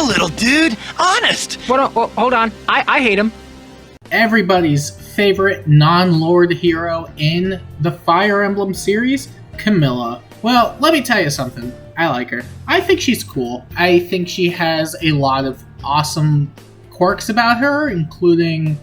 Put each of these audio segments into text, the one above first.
little, dude. Honest. Hold on. I hate him. Everybody's favorite non-Lord hero in the Fire Emblem series, Camilla. Well, let me tell you something. I like her. I think she's cool. I think she has a lot of awesome quirks about her, including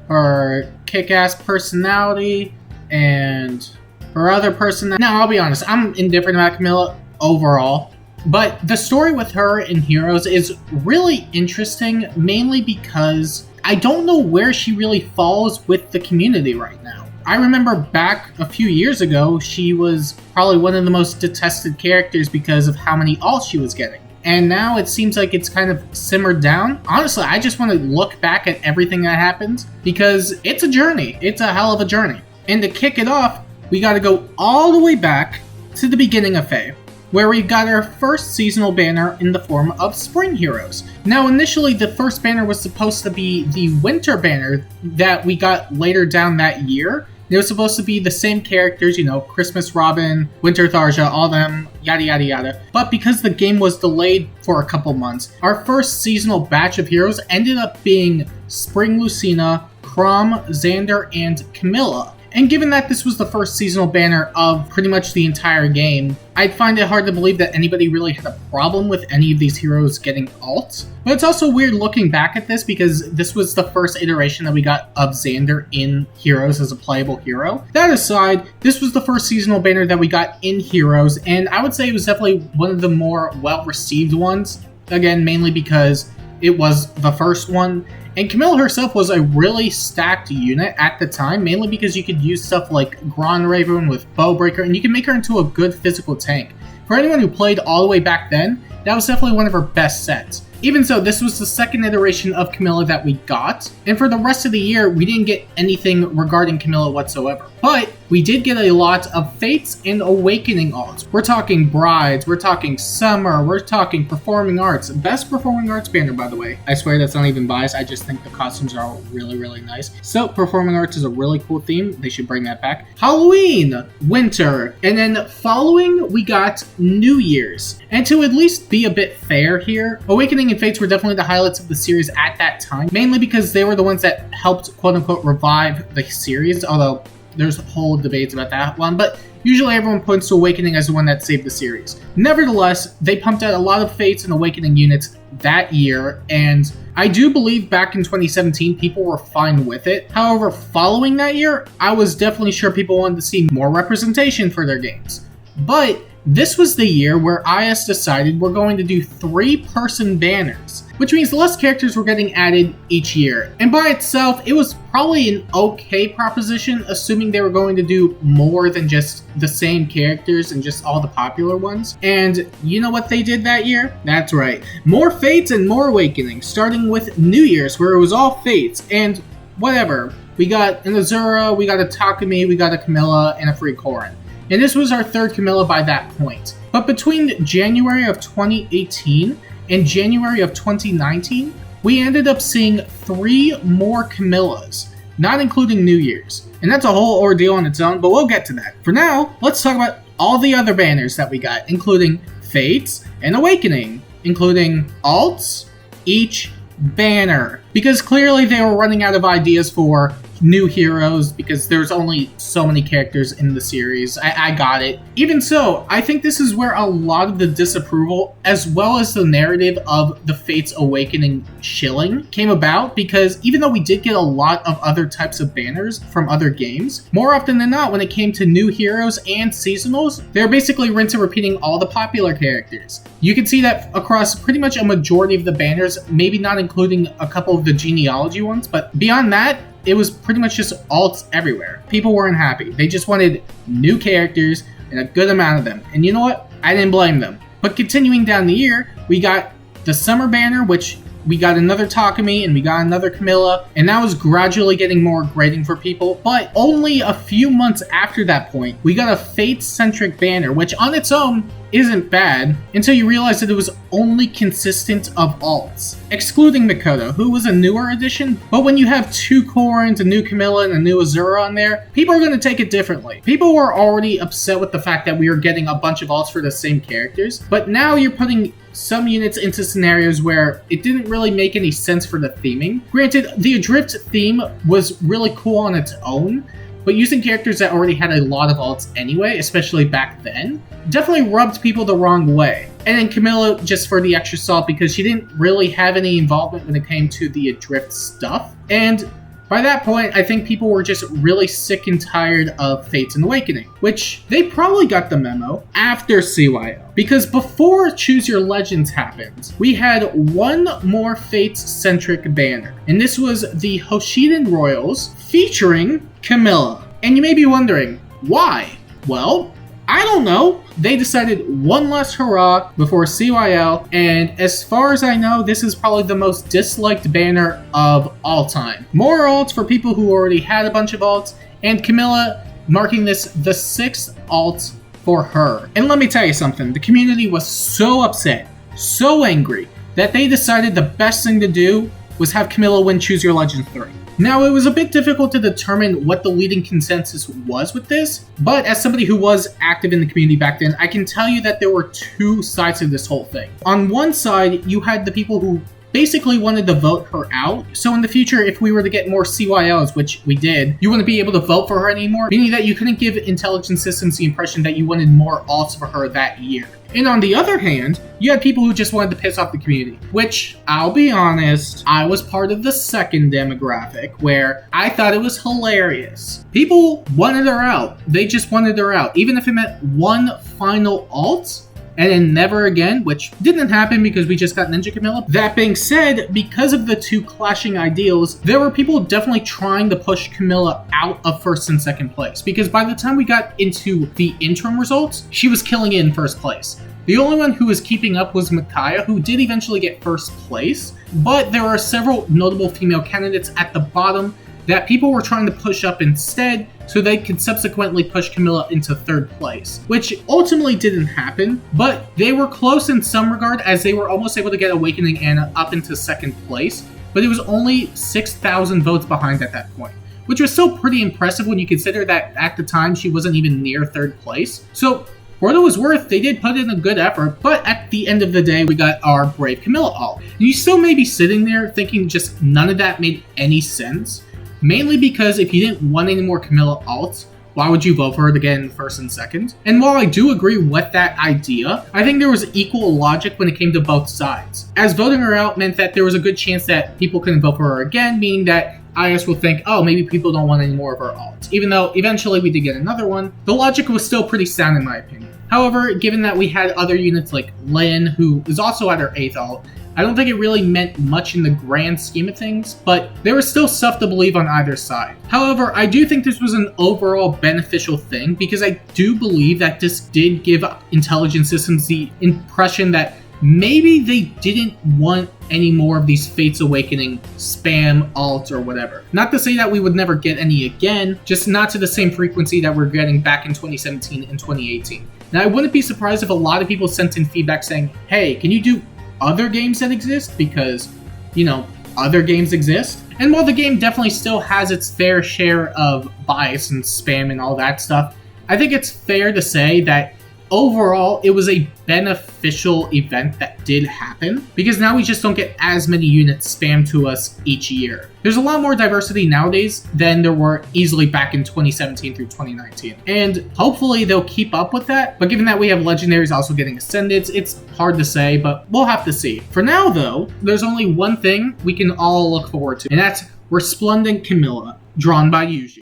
her kick-ass personality and her other personality. Now, I'll be honest, I'm indifferent about Camilla overall, but the story with her in Heroes is really interesting, mainly because I don't know where she really falls with the community right now. I remember back a few years ago, she was probably one of the most detested characters because of how many alts she was getting. And now it seems like it's kind of simmered down. Honestly, I just want to look back at everything that happened because it's a journey. It's a hell of a journey. And to kick it off, we got to go all the way back to the beginning of FEH, where we got our first seasonal banner in the form of Spring Heroes. Now, initially, the first banner was supposed to be the Winter banner that we got later down that year. It was supposed to be the same characters, you know, Christmas Robin, Winter Tharja, all them, yada yada yada. But because the game was delayed for a couple months, our first seasonal batch of heroes ended up being Spring Lucina, Chrom, Xander, and Camilla. And given that this was the first seasonal banner of pretty much the entire game, I'd find it hard to believe that anybody really had a problem with any of these heroes getting alts. But it's also weird looking back at this because this was the first iteration that we got of Xander in Heroes as a playable hero. That aside, this was the first seasonal banner that we got in Heroes, and I would say it was definitely one of the more well-received ones. Again, mainly because it was the first one. And Camilla herself was a really stacked unit at the time, mainly because you could use stuff like Gronraven with Bowbreaker, and you could make her into a good physical tank. For anyone who played all the way back then, that was definitely one of her best sets. Even so, this was the second iteration of Camilla that we got, and for the rest of the year, we didn't get anything regarding Camilla whatsoever. But we did get a lot of Fates and Awakening alts. We're talking Brides, we're talking Summer, we're talking Performing Arts. Best Performing Arts banner, by the way. I swear that's not even biased, I just think the costumes are all really, really nice. So, Performing Arts is a really cool theme, they should bring that back. Halloween, Winter, and then following, we got New Year's. And to at least be a bit fair here, Awakening and Fates were definitely the highlights of the series at that time, mainly because they were the ones that helped quote-unquote revive the series, although there's whole debates about that one, but usually everyone points to Awakening as the one that saved the series. Nevertheless, they pumped out a lot of Fates and Awakening units that year, and I do believe back in 2017 people were fine with it. However, following that year, I was definitely sure people wanted to see more representation for their games. But this was the year where IS decided we're going to do 3-person banners, which means less characters were getting added each year. And by itself, it was probably an okay proposition, assuming they were going to do more than just the same characters and just all the popular ones. And you know what they did that year? That's right, more Fates and more Awakenings, starting with New Year's, where it was all Fates, and whatever. We got an Azura, we got a Takumi, we got a Camilla, and a Free Corrin. And this was our third Camilla by that point. But between January of 2018 and January of 2019, we ended up seeing 3 more Camillas, not including New Year's. And that's a whole ordeal on its own, but we'll get to that. For now, let's talk about all the other banners that we got, including Fates and Awakening, including alts, each banner. Because clearly they were running out of ideas for new heroes because there's only so many characters in the series. I got it. Even so, I think this is where a lot of the disapproval, as well as the narrative of the Fates Awakening shilling, came about, because even though we did get a lot of other types of banners from other games, more often than not, when it came to new heroes and seasonals, they're basically rinse and repeating all the popular characters. You can see that across pretty much a majority of the banners, maybe not including a couple of the genealogy ones, but beyond that, it was pretty much just alts everywhere. People weren't happy. They just wanted new characters and a good amount of them. And you know what? I didn't blame them. But continuing down the year, we got the Summer banner, which we got another Takumi and we got another Camilla, and that was gradually getting more grading for people. But only a few months after that point, we got a Fate-centric banner, which on its own isn't bad until you realize that it was only consistent of alts, excluding Mikoto, who was a newer addition. But when you have 2 Corrins, a new Camilla, and a new Azura on there, people are going to take it differently. People were already upset with the fact that we were getting a bunch of alts for the same characters, but now you're putting some units into scenarios where it didn't really make any sense for the theming. Granted, the Adrift theme was really cool on its own, but using characters that already had a lot of alts anyway, especially back then, definitely rubbed people the wrong way. And then Camilla, just for the extra salt, because she didn't really have any involvement when it came to the Adrift stuff. And by that point, I think people were just really sick and tired of Fates and Awakening, which they probably got the memo after CYO. Because before Choose Your Legends happened, we had one more Fates-centric banner, and this was the Hoshidan Royals featuring Camilla. And you may be wondering, why? Well, I don't know. They decided one last hurrah before CYL, and as far as I know, this is probably the most disliked banner of all time. More alts for people who already had a bunch of alts, and Camilla marking this the 6th alt for her. And let me tell you something, the community was so upset, so angry, that they decided the best thing to do was have Camilla win Choose Your Legend 3. Now, it was a bit difficult to determine what the leading consensus was with this, but as somebody who was active in the community back then, I can tell you that there were two sides of this whole thing. On one side, you had the people who basically wanted to vote her out, so in the future, if we were to get more CYLs, which we did, you wouldn't be able to vote for her anymore, meaning that you couldn't give intelligence systems the impression that you wanted more alts for her that year. And on the other hand, you had people who just wanted to piss off the community, which, I'll be honest, I was part of the second demographic, where I thought it was hilarious. People wanted her out. They just wanted her out, even if it meant one final alt, and then never again, which didn't happen because we just got Ninja Camilla. That being said, because of the two clashing ideals, there were people definitely trying to push Camilla out of first and second place, because by the time we got into the interim results, she was killing it in first place. The only one who was keeping up was Micaiah, who did eventually get first place, but there are several notable female candidates at the bottom that people were trying to push up instead, so they could subsequently push Camilla into third place, which ultimately didn't happen, but they were close in some regard, as they were almost able to get Awakening Anna up into second place, but it was only 6,000 votes behind at that point, which was still pretty impressive when you consider that at the time she wasn't even near third place. So for what it was worth, they did put in a good effort, but at the end of the day, we got our Brave Camilla alt. And you still may be sitting there thinking just none of that made any sense, mainly because if you didn't want any more Camilla alts, why would you vote for her to get in first and second? And while I do agree with that idea, I think there was equal logic when it came to both sides, as voting her out meant that there was a good chance that people couldn't vote for her again, meaning that IS will think, oh, maybe people don't want any more of her alts. Even though eventually we did get another one, the logic was still pretty sound in my opinion. However, given that we had other units like Lynn, who is also at her 8th alt, I don't think it really meant much in the grand scheme of things, but there was still stuff to believe on either side. However, I do think this was an overall beneficial thing, because I do believe that this did give intelligence systems the impression that maybe they didn't want any more of these Fates Awakening spam alts or whatever. Not to say that we would never get any again, just not to the same frequency that we're getting back in 2017 and 2018. Now, I wouldn't be surprised if a lot of people sent in feedback saying, hey, can you do other games that exist? Because, you know, other games exist. And while the game definitely still has its fair share of bias and spam and all that stuff, I think it's fair to say that overall, it was a beneficial event that did happen, because now we just don't get as many units spammed to us each year. There's a lot more diversity nowadays than there were easily back in 2017 through 2019. And hopefully they'll keep up with that, but given that we have legendaries also getting ascendants, it's hard to say, but we'll have to see. For now though, there's only one thing we can all look forward to, and that's Resplendent Camilla, drawn by Yuji.